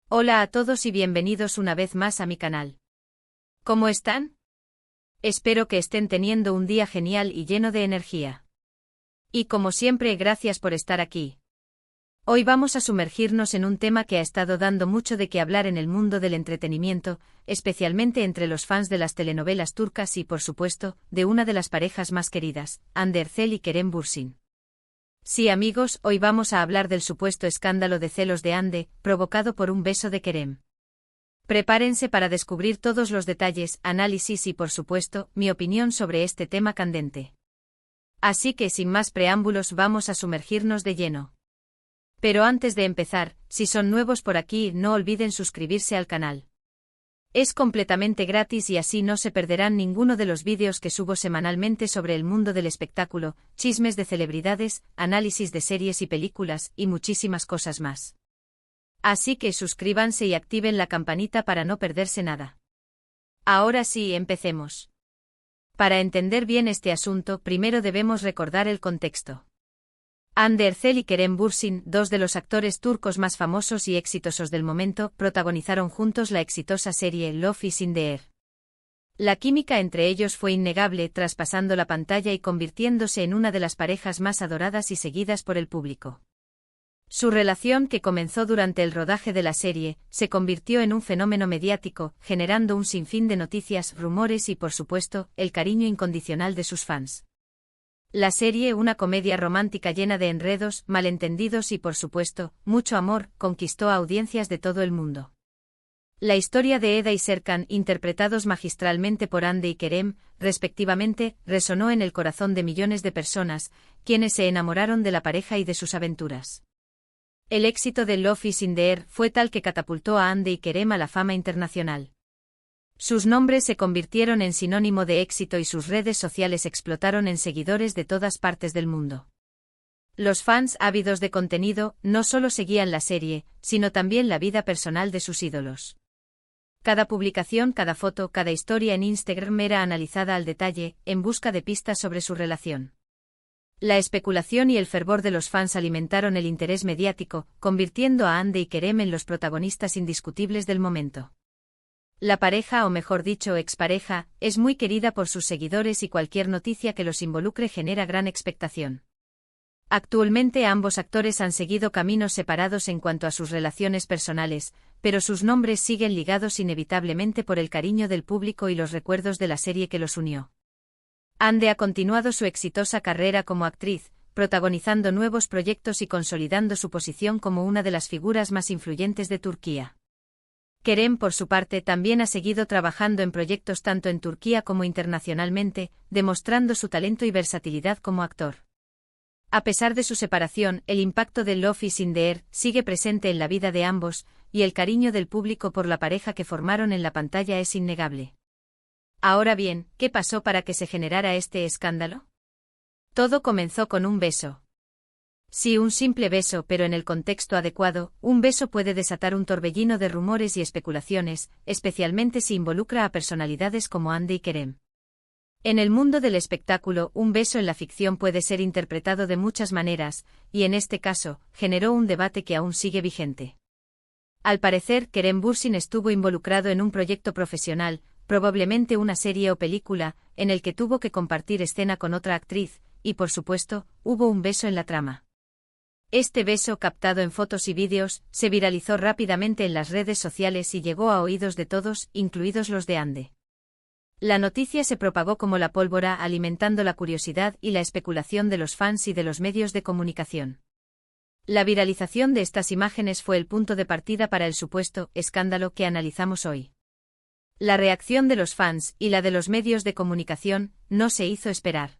Hola a todos y bienvenidos una vez más a mi canal. ¿Cómo están? Espero que estén teniendo un día genial y lleno de energía. Y como siempre, gracias por estar aquí. Hoy vamos a sumergirnos en un tema que ha estado dando mucho de qué hablar en el mundo del entretenimiento, especialmente entre los fans de las telenovelas turcas y, por supuesto, de una de las parejas más queridas, Hande Erçel y Kerem Bürsin. Sí, amigos, hoy vamos a hablar del supuesto escándalo de celos de Hande, provocado por un beso de Kerem. Prepárense para descubrir todos los detalles, análisis y, por supuesto, mi opinión sobre este tema candente. Así que, sin más preámbulos, vamos a sumergirnos de lleno. Pero antes de empezar, si son nuevos por aquí, no olviden suscribirse al canal. Es completamente gratis y así no se perderán ninguno de los vídeos que subo semanalmente sobre el mundo del espectáculo, chismes de celebridades, análisis de series y películas, y muchísimas cosas más. Así que suscríbanse y activen la campanita para no perderse nada. Ahora sí, empecemos. Para entender bien este asunto, primero debemos recordar el contexto. Hande Erçel y Kerem Bürsin, dos de los actores turcos más famosos y exitosos del momento, protagonizaron juntos la exitosa serie Love is in the Air. La química entre ellos fue innegable, traspasando la pantalla y convirtiéndose en una de las parejas más adoradas y seguidas por el público. Su relación, que comenzó durante el rodaje de la serie, se convirtió en un fenómeno mediático, generando un sinfín de noticias, rumores y, por supuesto, el cariño incondicional de sus fans. La serie, una comedia romántica llena de enredos, malentendidos y, por supuesto, mucho amor, conquistó a audiencias de todo el mundo. La historia de Eda y Serkan, interpretados magistralmente por Hande y Kerem, respectivamente, resonó en el corazón de millones de personas, quienes se enamoraron de la pareja y de sus aventuras. El éxito de Love is in the Air fue tal que catapultó a Hande y Kerem a la fama internacional. Sus nombres se convirtieron en sinónimo de éxito y sus redes sociales explotaron en seguidores de todas partes del mundo. Los fans ávidos de contenido no solo seguían la serie, sino también la vida personal de sus ídolos. Cada publicación, cada foto, cada historia en Instagram era analizada al detalle, en busca de pistas sobre su relación. La especulación y el fervor de los fans alimentaron el interés mediático, convirtiendo a Hande y Kerem en los protagonistas indiscutibles del momento. La pareja, o mejor dicho expareja, es muy querida por sus seguidores y cualquier noticia que los involucre genera gran expectación. Actualmente ambos actores han seguido caminos separados en cuanto a sus relaciones personales, pero sus nombres siguen ligados inevitablemente por el cariño del público y los recuerdos de la serie que los unió. Hande ha continuado su exitosa carrera como actriz, protagonizando nuevos proyectos y consolidando su posición como una de las figuras más influyentes de Turquía. Kerem, por su parte, también ha seguido trabajando en proyectos tanto en Turquía como internacionalmente, demostrando su talento y versatilidad como actor. A pesar de su separación, el impacto de Love is in the Air sigue presente en la vida de ambos, y el cariño del público por la pareja que formaron en la pantalla es innegable. Ahora bien, ¿qué pasó para que se generara este escándalo? Todo comenzó con un beso. Sí, un simple beso, pero en el contexto adecuado, un beso puede desatar un torbellino de rumores y especulaciones, especialmente si involucra a personalidades como Hande y Kerem. En el mundo del espectáculo, un beso en la ficción puede ser interpretado de muchas maneras, y en este caso, generó un debate que aún sigue vigente. Al parecer, Kerem Bürsin estuvo involucrado en un proyecto profesional, probablemente una serie o película, en el que tuvo que compartir escena con otra actriz, y por supuesto, hubo un beso en la trama. Este beso, captado en fotos y vídeos, se viralizó rápidamente en las redes sociales y llegó a oídos de todos, incluidos los de Hande. La noticia se propagó como la pólvora, alimentando la curiosidad y la especulación de los fans y de los medios de comunicación. La viralización de estas imágenes fue el punto de partida para el supuesto escándalo que analizamos hoy. La reacción de los fans y la de los medios de comunicación no se hizo esperar.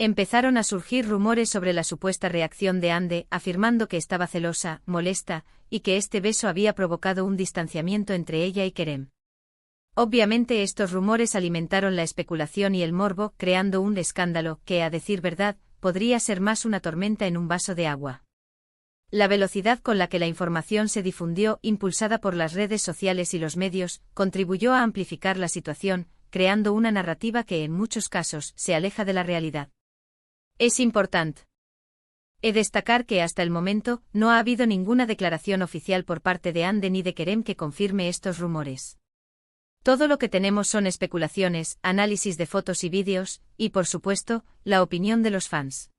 Empezaron a surgir rumores sobre la supuesta reacción de Hande, afirmando que estaba celosa, molesta, y que este beso había provocado un distanciamiento entre ella y Kerem. Obviamente estos rumores alimentaron la especulación y el morbo, creando un escándalo que, a decir verdad, podría ser más una tormenta en un vaso de agua. La velocidad con la que la información se difundió, impulsada por las redes sociales y los medios, contribuyó a amplificar la situación, creando una narrativa que en muchos casos se aleja de la realidad. Es importante He de destacar que hasta el momento no ha habido ninguna declaración oficial por parte de Hande ni de Kerem que confirme estos rumores. Todo lo que tenemos son especulaciones, análisis de fotos y vídeos, y por supuesto, la opinión de los fans.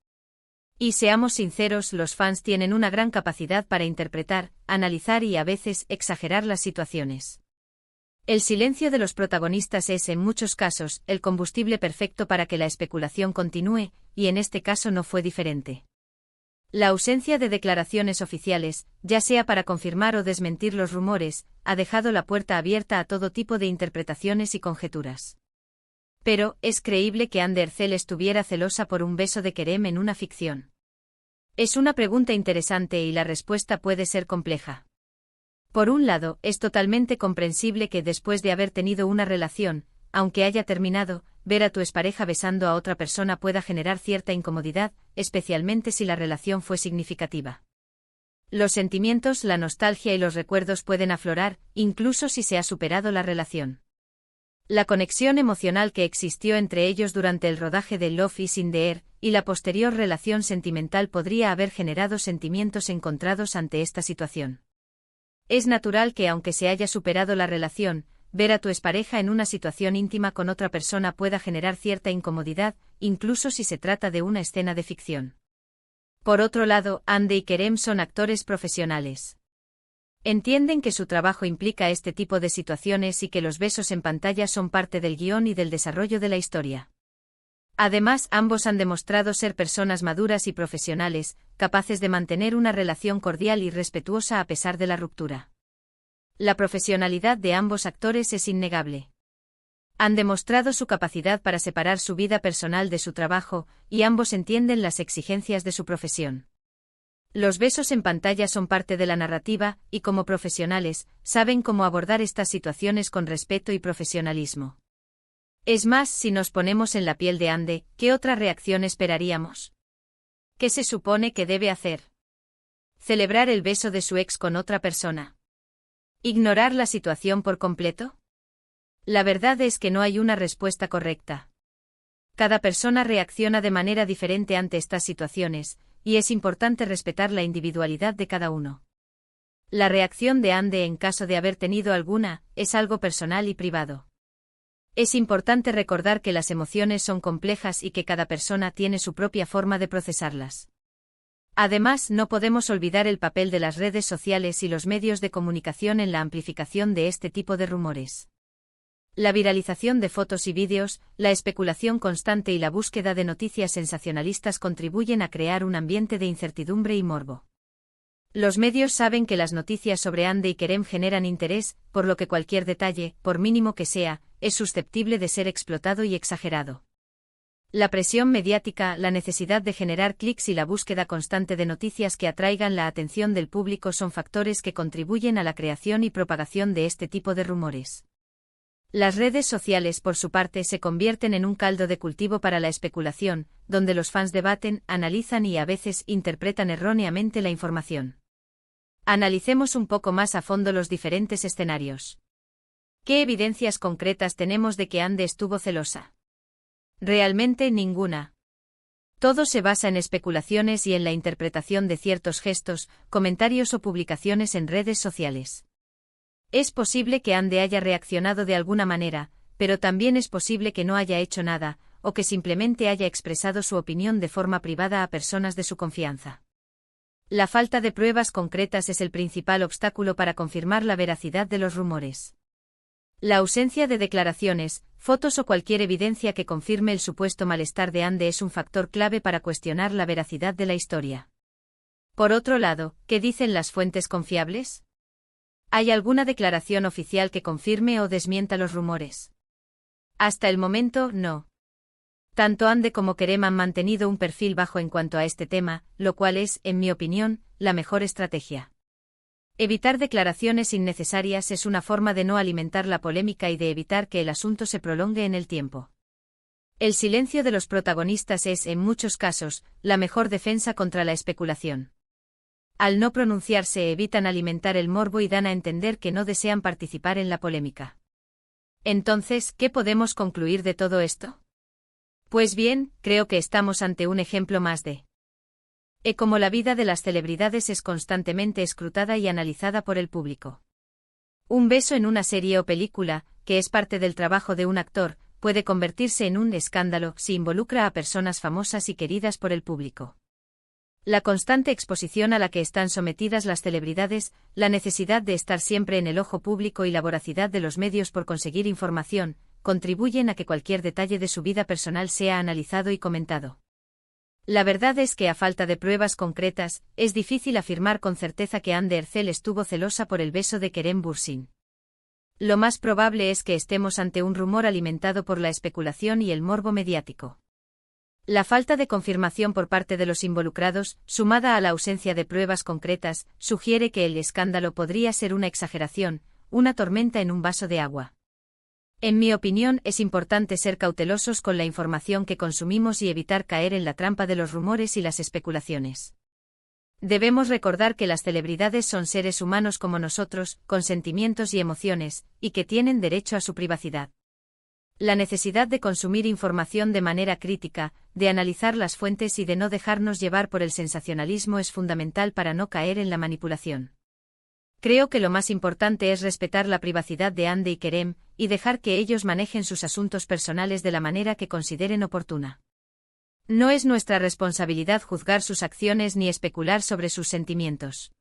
Y seamos sinceros, los fans tienen una gran capacidad para interpretar, analizar y a veces exagerar las situaciones. El silencio de los protagonistas es, en muchos casos, el combustible perfecto para que la especulación continúe, y en este caso no fue diferente. La ausencia de declaraciones oficiales, ya sea para confirmar o desmentir los rumores, ha dejado la puerta abierta a todo tipo de interpretaciones y conjeturas. Pero, ¿es creíble que Hande Erçel estuviera celosa por un beso de Kerem en una ficción? Es una pregunta interesante y la respuesta puede ser compleja. Por un lado, es totalmente comprensible que después de haber tenido una relación, aunque haya terminado, ver a tu expareja besando a otra persona pueda generar cierta incomodidad, especialmente si la relación fue significativa. Los sentimientos, la nostalgia y los recuerdos pueden aflorar, incluso si se ha superado la relación. La conexión emocional que existió entre ellos durante el rodaje de Love is in the Air y la posterior relación sentimental podría haber generado sentimientos encontrados ante esta situación. Es natural que aunque se haya superado la relación, ver a tu expareja en una situación íntima con otra persona pueda generar cierta incomodidad, incluso si se trata de una escena de ficción. Por otro lado, Hande y Kerem son actores profesionales. Entienden que su trabajo implica este tipo de situaciones y que los besos en pantalla son parte del guión y del desarrollo de la historia. Además, ambos han demostrado ser personas maduras y profesionales, capaces de mantener una relación cordial y respetuosa a pesar de la ruptura. La profesionalidad de ambos actores es innegable. Han demostrado su capacidad para separar su vida personal de su trabajo, y ambos entienden las exigencias de su profesión. Los besos en pantalla son parte de la narrativa, y como profesionales, saben cómo abordar estas situaciones con respeto y profesionalismo. Es más, si nos ponemos en la piel de Hande, ¿qué otra reacción esperaríamos? ¿Qué se supone que debe hacer? ¿Celebrar el beso de su ex con otra persona? ¿Ignorar la situación por completo? La verdad es que no hay una respuesta correcta. Cada persona reacciona de manera diferente ante estas situaciones, y es importante respetar la individualidad de cada uno. La reacción de Hande en caso de haber tenido alguna, es algo personal y privado. Es importante recordar que las emociones son complejas y que cada persona tiene su propia forma de procesarlas. Además, no podemos olvidar el papel de las redes sociales y los medios de comunicación en la amplificación de este tipo de rumores. La viralización de fotos y vídeos, la especulación constante y la búsqueda de noticias sensacionalistas contribuyen a crear un ambiente de incertidumbre y morbo. Los medios saben que las noticias sobre Hande y Kerem generan interés, por lo que cualquier detalle, por mínimo que sea, es susceptible de ser explotado y exagerado. La presión mediática, la necesidad de generar clics y la búsqueda constante de noticias que atraigan la atención del público son factores que contribuyen a la creación y propagación de este tipo de rumores. Las redes sociales, por su parte, se convierten en un caldo de cultivo para la especulación, donde los fans debaten, analizan y a veces interpretan erróneamente la información. Analicemos un poco más a fondo los diferentes escenarios. ¿Qué evidencias concretas tenemos de que Hande estuvo celosa? Realmente ninguna. Todo se basa en especulaciones y en la interpretación de ciertos gestos, comentarios o publicaciones en redes sociales. Es posible que Hande haya reaccionado de alguna manera, pero también es posible que no haya hecho nada, o que simplemente haya expresado su opinión de forma privada a personas de su confianza. La falta de pruebas concretas es el principal obstáculo para confirmar la veracidad de los rumores. La ausencia de declaraciones, fotos o cualquier evidencia que confirme el supuesto malestar de Hande es un factor clave para cuestionar la veracidad de la historia. Por otro lado, ¿qué dicen las fuentes confiables? ¿Hay alguna declaración oficial que confirme o desmienta los rumores? Hasta el momento, no. Tanto Hande como Kerem han mantenido un perfil bajo en cuanto a este tema, lo cual es, en mi opinión, la mejor estrategia. Evitar declaraciones innecesarias es una forma de no alimentar la polémica y de evitar que el asunto se prolongue en el tiempo. El silencio de los protagonistas es, en muchos casos, la mejor defensa contra la especulación. Al no pronunciarse evitan alimentar el morbo y dan a entender que no desean participar en la polémica. Entonces, ¿qué podemos concluir de todo esto? Pues bien, creo que estamos ante un ejemplo más de Como la vida de las celebridades es constantemente escrutada y analizada por el público. Un beso en una serie o película, que es parte del trabajo de un actor, puede convertirse en un escándalo si involucra a personas famosas y queridas por el público. La constante exposición a la que están sometidas las celebridades, la necesidad de estar siempre en el ojo público y la voracidad de los medios por conseguir información, contribuyen a que cualquier detalle de su vida personal sea analizado y comentado. La verdad es que a falta de pruebas concretas, es difícil afirmar con certeza que Hande Erçel estuvo celosa por el beso de Kerem Bürsin. Lo más probable es que estemos ante un rumor alimentado por la especulación y el morbo mediático. La falta de confirmación por parte de los involucrados, sumada a la ausencia de pruebas concretas, sugiere que el escándalo podría ser una exageración, una tormenta en un vaso de agua. En mi opinión, es importante ser cautelosos con la información que consumimos y evitar caer en la trampa de los rumores y las especulaciones. Debemos recordar que las celebridades son seres humanos como nosotros, con sentimientos y emociones, y que tienen derecho a su privacidad. La necesidad de consumir información de manera crítica, de analizar las fuentes y de no dejarnos llevar por el sensacionalismo es fundamental para no caer en la manipulación. Creo que lo más importante es respetar la privacidad de Hande y Kerem, y dejar que ellos manejen sus asuntos personales de la manera que consideren oportuna. No es nuestra responsabilidad juzgar sus acciones ni especular sobre sus sentimientos.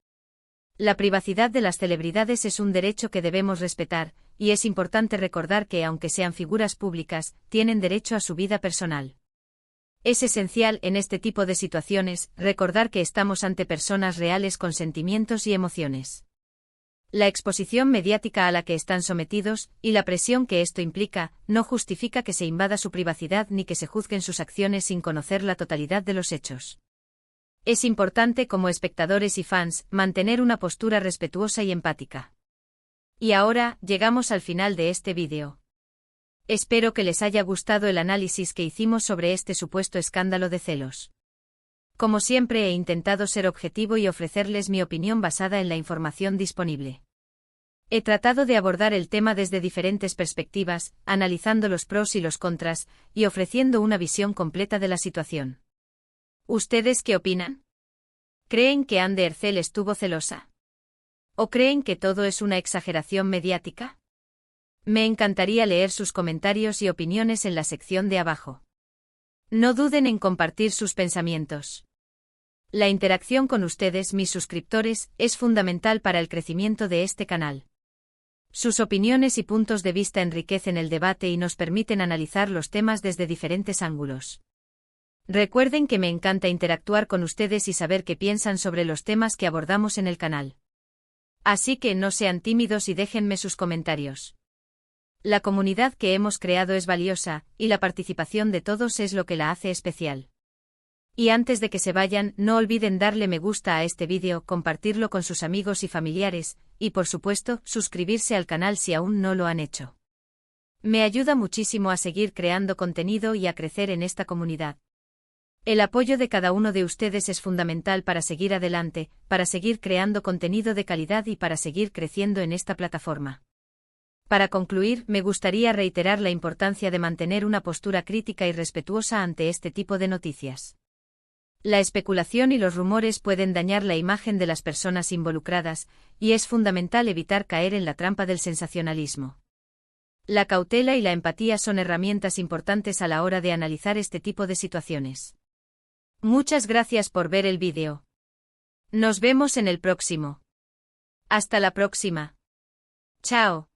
La privacidad de las celebridades es un derecho que debemos respetar, y es importante recordar que, aunque sean figuras públicas, tienen derecho a su vida personal. Es esencial, en este tipo de situaciones, recordar que estamos ante personas reales con sentimientos y emociones. La exposición mediática a la que están sometidos, y la presión que esto implica, no justifica que se invada su privacidad ni que se juzguen sus acciones sin conocer la totalidad de los hechos. Es importante, como espectadores y fans, mantener una postura respetuosa y empática. Y ahora, llegamos al final de este vídeo. Espero que les haya gustado el análisis que hicimos sobre este supuesto escándalo de celos. Como siempre, he intentado ser objetivo y ofrecerles mi opinión basada en la información disponible. He tratado de abordar el tema desde diferentes perspectivas, analizando los pros y los contras, y ofreciendo una visión completa de la situación. ¿Ustedes qué opinan? ¿Creen que Hande Erçel estuvo celosa? ¿O creen que todo es una exageración mediática? Me encantaría leer sus comentarios y opiniones en la sección de abajo. No duden en compartir sus pensamientos. La interacción con ustedes, mis suscriptores, es fundamental para el crecimiento de este canal. Sus opiniones y puntos de vista enriquecen el debate y nos permiten analizar los temas desde diferentes ángulos. Recuerden que me encanta interactuar con ustedes y saber qué piensan sobre los temas que abordamos en el canal. Así que no sean tímidos y déjenme sus comentarios. La comunidad que hemos creado es valiosa, y la participación de todos es lo que la hace especial. Y antes de que se vayan, no olviden darle me gusta a este vídeo, compartirlo con sus amigos y familiares, y por supuesto, suscribirse al canal si aún no lo han hecho. Me ayuda muchísimo a seguir creando contenido y a crecer en esta comunidad. El apoyo de cada uno de ustedes es fundamental para seguir adelante, para seguir creando contenido de calidad y para seguir creciendo en esta plataforma. Para concluir, me gustaría reiterar la importancia de mantener una postura crítica y respetuosa ante este tipo de noticias. La especulación y los rumores pueden dañar la imagen de las personas involucradas, y es fundamental evitar caer en la trampa del sensacionalismo. La cautela y la empatía son herramientas importantes a la hora de analizar este tipo de situaciones. Muchas gracias por ver el vídeo. Nos vemos en el próximo. Hasta la próxima. Chao.